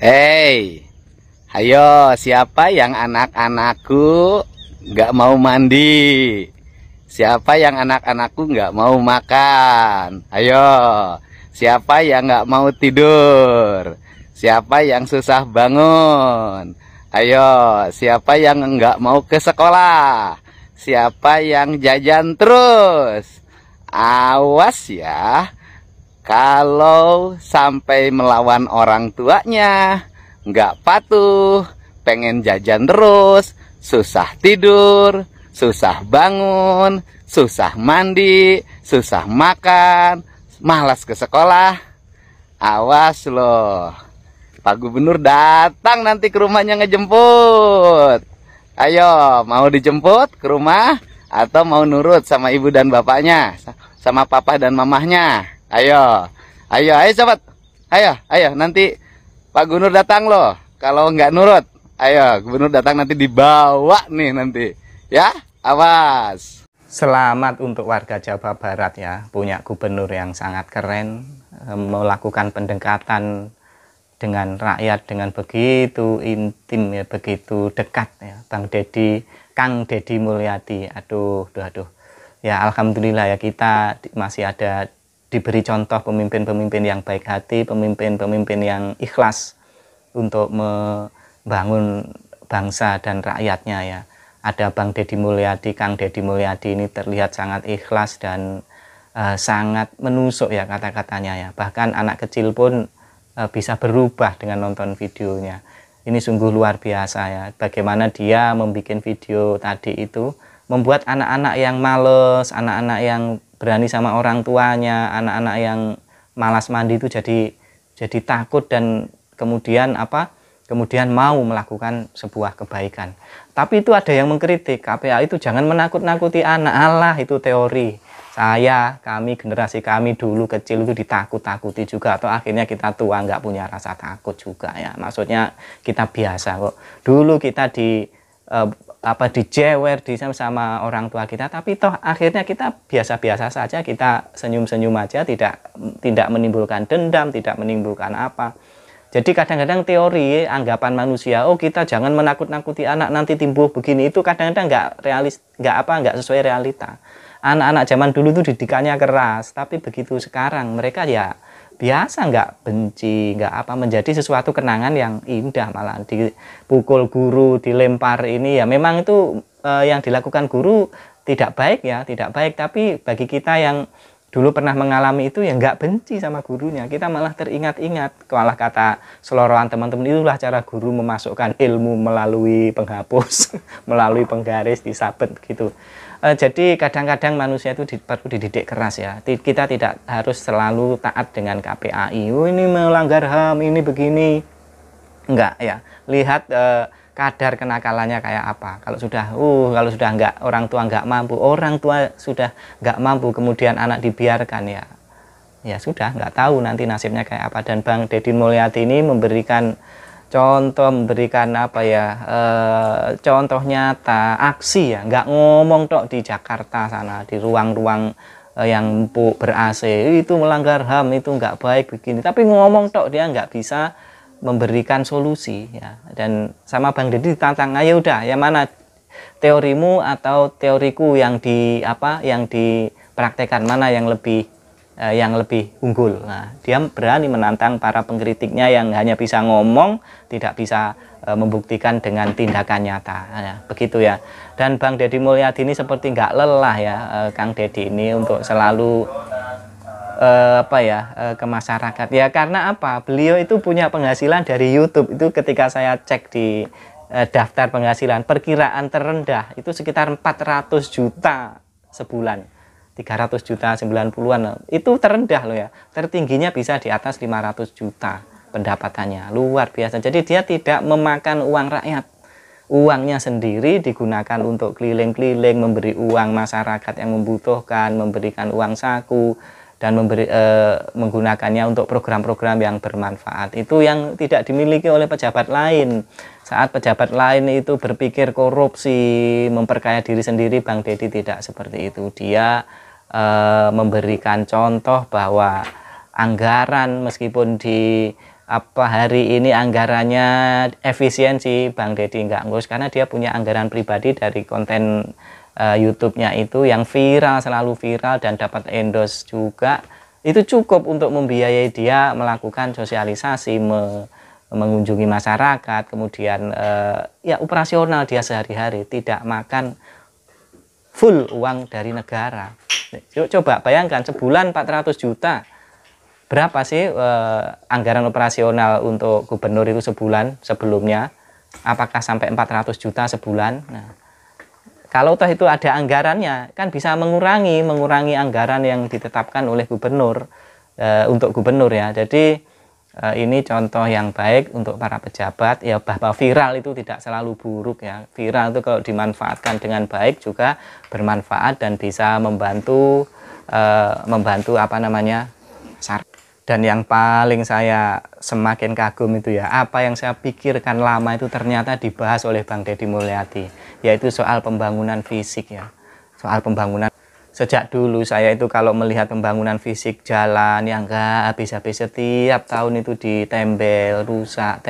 Hei, ayo siapa yang anak-anakku nggak mau mandi? Siapa yang anak-anakku nggak mau makan? Ayo, siapa yang nggak mau tidur? Siapa yang susah bangun? Ayo, siapa yang nggak mau ke sekolah? Siapa yang jajan terus? Awas ya, kalau sampai melawan orang tuanya, nggak patuh, pengen jajan terus, susah tidur, susah bangun, susah mandi, susah makan, malas ke sekolah. Awas loh, Pak Gubernur datang nanti ke rumahnya ngejemput. Ayo, mau dijemput ke rumah atau mau nurut sama ibu dan bapaknya, sama papa dan mamahnya? Ayo, ayo sobat, ayo nanti Pak Gubernur datang loh. Kalau nggak nurut, ayo Gubernur datang nanti dibawa nih nanti, ya, awas. Selamat untuk warga Jawa Barat ya, punya gubernur yang sangat keren, melakukan pendekatan dengan rakyat dengan begitu intim ya, begitu dekat ya. Bang Deddy, Kang Deddy Mulyadi, aduh. Ya alhamdulillah ya, kita masih ada diberi contoh pemimpin-pemimpin yang baik hati, pemimpin-pemimpin yang ikhlas untuk membangun bangsa dan rakyatnya ya. Ada Bang Deddy Mulyadi, Kang Deddy Mulyadi ini terlihat sangat ikhlas dan sangat menusuk ya kata-katanya ya. Bahkan anak kecil pun bisa berubah dengan nonton videonya. Ini sungguh luar biasa ya. Bagaimana dia membuat video tadi itu, membuat anak-anak yang males, anak-anak yang berani sama orang tuanya, anak-anak yang malas mandi itu jadi takut dan kemudian kemudian mau melakukan sebuah kebaikan. Tapi itu ada yang mengkritik, KPA itu jangan menakut-nakuti anak. Allah, itu teori. Kami generasi kami dulu kecil itu ditakut-takuti juga, atau akhirnya kita tua nggak punya rasa takut juga ya. Maksudnya kita biasa kok. Dulu kita dijewer sama orang tua kita, tapi toh akhirnya kita biasa-biasa saja, kita senyum-senyum aja, tidak menimbulkan dendam, tidak menimbulkan apa. Jadi kadang-kadang teori anggapan manusia, oh kita jangan menakut-nakuti anak nanti timbul begini, itu kadang-kadang nggak sesuai realita. Anak-anak zaman dulu itu didikannya keras, tapi begitu sekarang mereka ya biasa, nggak benci, menjadi sesuatu kenangan yang indah. Malah dipukul guru, dilempar ini ya memang itu yang dilakukan guru tidak baik ya, tidak baik. Tapi bagi kita yang dulu pernah mengalami itu ya nggak benci sama gurunya, kita malah teringat-ingat. Malah kata selorohan teman-teman, itulah cara guru memasukkan ilmu melalui penghapus, melalui penggaris, disabet gitu. Jadi kadang-kadang manusia itu perlu dididik keras ya. Kita tidak harus selalu taat dengan KPAI. Oh, ini melanggar HAM, ini begini. Enggak ya. Lihat kadar kenakalannya kayak apa. Kalau sudah nggak, orang tua nggak mampu, orang tua sudah nggak mampu, kemudian anak dibiarkan ya sudah, nggak tahu nanti nasibnya kayak apa. Dan Bang Deddy Mulyadi ini memberikan contoh, memberikan contoh nyata, aksi ya, nggak ngomong tok di Jakarta sana, di ruang-ruang yang empuk ber-AC, itu melanggar HAM, itu nggak baik begini, tapi ngomong tok, dia nggak bisa memberikan solusi ya. Dan sama Bang Deddy ditantang, ayo udah, yang mana teorimu atau teoriku yang dipraktekkan, mana yang lebih unggul. Nah, dia berani menantang para pengkritiknya yang hanya bisa ngomong, tidak bisa membuktikan dengan tindakan nyata ya, begitu ya. Dan Bang Deddy Mulyadi ini seperti nggak lelah ya, Kang Deddy ini untuk selalu ke masyarakat ya. Karena apa? Beliau itu punya penghasilan dari YouTube. Itu ketika saya cek di daftar penghasilan, perkiraan terendah itu sekitar 400 juta sebulan, 300 juta 90-an, itu terendah loh ya. Tertingginya bisa di atas 500 juta pendapatannya, luar biasa. Jadi dia tidak memakan uang rakyat, uangnya sendiri digunakan untuk keliling-keliling, memberi uang masyarakat yang membutuhkan, memberikan uang saku, dan menggunakannya untuk program-program yang bermanfaat. Itu yang tidak dimiliki oleh pejabat lain. Saat pejabat lain itu berpikir korupsi, memperkaya diri sendiri, Bang Deddy tidak seperti itu. Dia memberikan contoh bahwa anggaran meskipun apa hari ini anggarannya efisiensi, Bang Deddy nggak ngurus karena dia punya anggaran pribadi dari konten YouTube-nya itu yang viral, selalu viral dan dapat endorse juga. Itu cukup untuk membiayai dia melakukan sosialisasi, mengunjungi masyarakat, kemudian ya operasional dia sehari-hari, tidak makan full uang dari negara. Coba bayangkan sebulan 400 juta. Berapa sih anggaran operasional untuk gubernur itu sebulan sebelumnya? Apakah sampai 400 juta sebulan? Nah, kalau toh itu ada anggarannya, kan bisa mengurangi anggaran yang ditetapkan oleh gubernur untuk gubernur ya. Jadi ini contoh yang baik untuk para pejabat ya, bahwa viral itu tidak selalu buruk ya. Viral itu kalau dimanfaatkan dengan baik juga bermanfaat dan bisa membantu apa namanya, dan yang paling saya semakin kagum itu ya, apa yang saya pikirkan lama itu ternyata dibahas oleh Bang Deddy Mulyadi, yaitu soal pembangunan fisik ya. Soal pembangunan. Sejak dulu saya itu kalau melihat pembangunan fisik jalan yang enggak habis-habis, setiap tahun itu ditembel, rusak,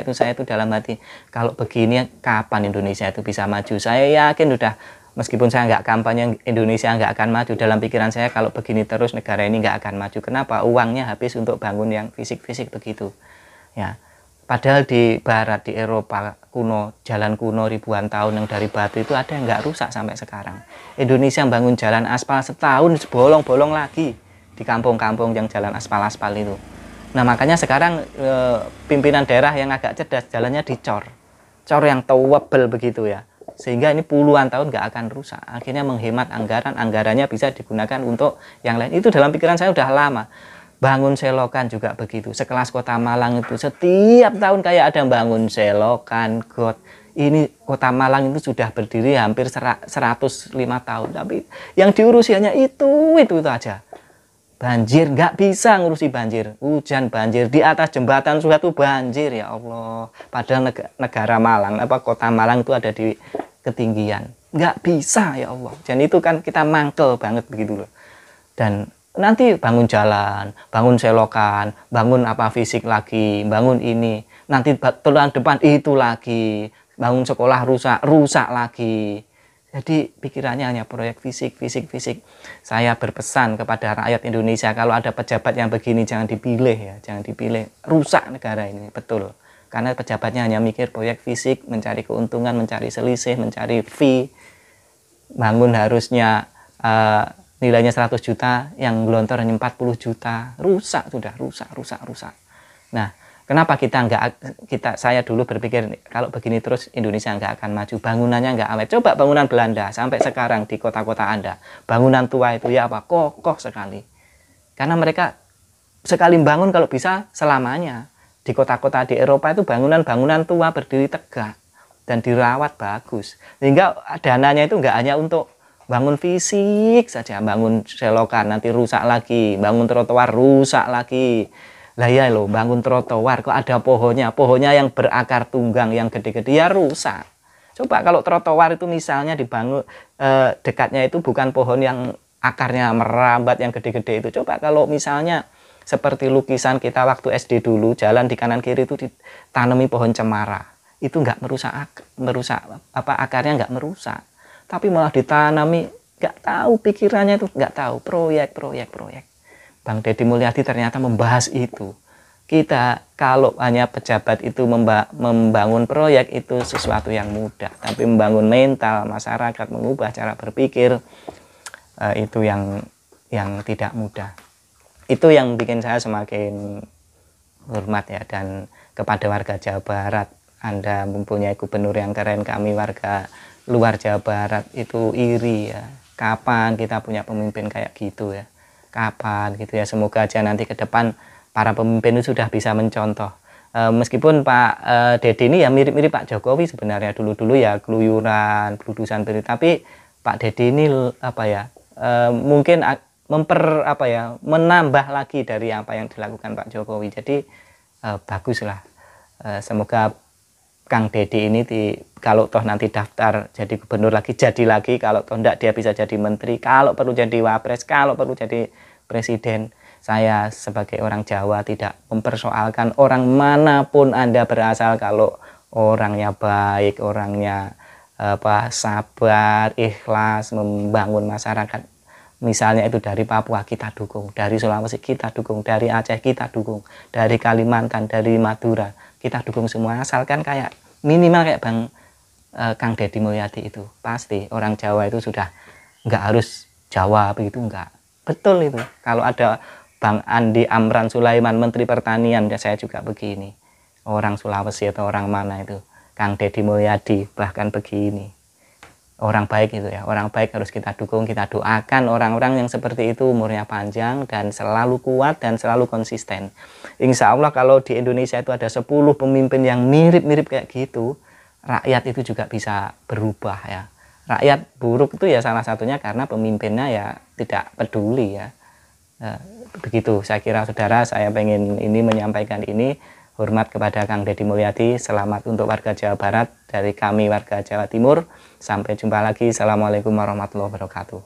itu saya itu dalam hati, kalau begini kapan Indonesia itu bisa maju? Saya yakin udah, meskipun saya nggak kampanye Indonesia nggak akan maju, dalam pikiran saya kalau begini terus negara ini nggak akan maju. Kenapa? Uangnya habis untuk bangun yang fisik-fisik begitu ya. Padahal di barat, di Eropa kuno, jalan kuno ribuan tahun yang dari batu itu ada yang nggak rusak sampai sekarang. Indonesia bangun jalan aspal setahun bolong-bolong lagi di kampung-kampung yang jalan aspal-aspal itu. Nah makanya sekarang pimpinan daerah yang agak cerdas jalannya dicor yang tebel begitu ya, sehingga ini puluhan tahun nggak akan rusak. Akhirnya menghemat anggarannya bisa digunakan untuk yang lain. Itu dalam pikiran saya udah lama. Bangun selokan juga begitu. Sekelas Kota Malang itu setiap tahun kayak ada bangun selokan, got. Ini Kota Malang itu sudah berdiri hampir 105 tahun. Tapi yang diurusi hanya itu aja. Banjir, nggak bisa ngurusi banjir. Hujan banjir, di atas jembatan suatu banjir, ya Allah. Padahal negara Malang, Kota Malang itu ada di ketinggian. Nggak bisa, ya Allah. Dan itu kan kita mangkel banget begitu loh. Dan nanti bangun jalan, bangun selokan, bangun apa fisik lagi, bangun ini. Nanti tahun depan itu lagi, bangun sekolah rusak lagi. Jadi pikirannya hanya proyek fisik. Saya berpesan kepada rakyat Indonesia, kalau ada pejabat yang begini jangan dipilih ya, jangan dipilih. Rusak negara ini, betul. Karena pejabatnya hanya mikir proyek fisik, mencari keuntungan, mencari selisih, mencari fee. Bangun harusnya nilainya 100 juta, yang gelontor hanya 40 juta. Rusak sudah, rusak. Nah, kenapa saya dulu berpikir kalau begini terus Indonesia nggak akan maju, bangunannya nggak awet. Coba bangunan Belanda sampai sekarang di kota-kota Anda, bangunan tua itu ya apa? Kokoh sekali. Karena mereka sekali bangun kalau bisa selamanya. Di kota-kota di Eropa itu bangunan-bangunan tua berdiri tegak dan dirawat bagus. Sehingga dananya itu nggak hanya untuk bangun fisik saja, bangun selokan nanti rusak lagi, bangun trotoar rusak lagi. Lah ya loh, bangun trotoar kok ada pohonnya yang berakar tunggang yang gede-gede ya rusak. Coba kalau trotoar itu misalnya dibangun dekatnya itu bukan pohon yang akarnya merambat yang gede-gede itu. Coba kalau misalnya seperti lukisan kita waktu SD dulu, jalan di kanan kiri itu ditanami pohon cemara. Itu nggak merusak akarnya nggak merusak. Tapi malah ditanami, nggak tahu pikirannya itu, nggak tahu proyek. Bang Deddy Mulyadi ternyata membahas itu. Kita kalau hanya pejabat itu membangun proyek itu sesuatu yang mudah, tapi membangun mental masyarakat, mengubah cara berpikir itu yang tidak mudah. Itu yang bikin saya semakin hormat ya, dan kepada warga Jawa Barat, Anda mempunyai gubernur yang keren, kami warga luar Jawa Barat itu iri ya. Kapan kita punya pemimpin kayak gitu ya? Kapan gitu ya? Semoga aja nanti ke depan para pemimpin itu sudah bisa mencontoh. Meskipun Pak Deddy ini ya mirip-mirip Pak Jokowi sebenarnya, dulu-dulu ya keluyuran, beludusan, tapi Pak Deddy ini mungkin menambah lagi dari apa yang dilakukan Pak Jokowi. Jadi baguslah. Semoga Kang Deddy ini kalau toh nanti daftar jadi gubernur lagi, jadi lagi. Kalau toh enggak dia bisa jadi menteri, kalau perlu jadi wapres, kalau perlu jadi presiden. Saya sebagai orang Jawa tidak mempersoalkan orang manapun Anda berasal, kalau orangnya baik, orangnya sabar, ikhlas, membangun masyarakat. Misalnya itu dari Papua kita dukung, dari Sulawesi kita dukung, dari Aceh kita dukung, dari Kalimantan, dari Madura kita dukung semua. Asalkan kayak minimal kayak Kang Deddy Mulyadi itu, pasti orang Jawa itu sudah nggak harus Jawa begitu, enggak. Betul itu. Kalau ada Bang Andi Amran Sulaiman, Menteri Pertanian, ya saya juga begini. Orang Sulawesi atau orang mana itu, Kang Deddy Mulyadi, bahkan begini. Orang baik itu ya, orang baik harus kita dukung, kita doakan orang-orang yang seperti itu umurnya panjang dan selalu kuat dan selalu konsisten. Insya Allah kalau di Indonesia itu ada 10 pemimpin yang mirip-mirip kayak gitu, rakyat itu juga bisa berubah ya. Rakyat buruk itu ya salah satunya karena pemimpinnya ya tidak peduli ya. Begitu saya kira saudara, saya pengen ini menyampaikan ini. Hormat kepada Kang Deddy Mulyadi, selamat untuk warga Jawa Barat dari kami warga Jawa Timur. Sampai jumpa lagi. Assalamualaikum warahmatullahi wabarakatuh.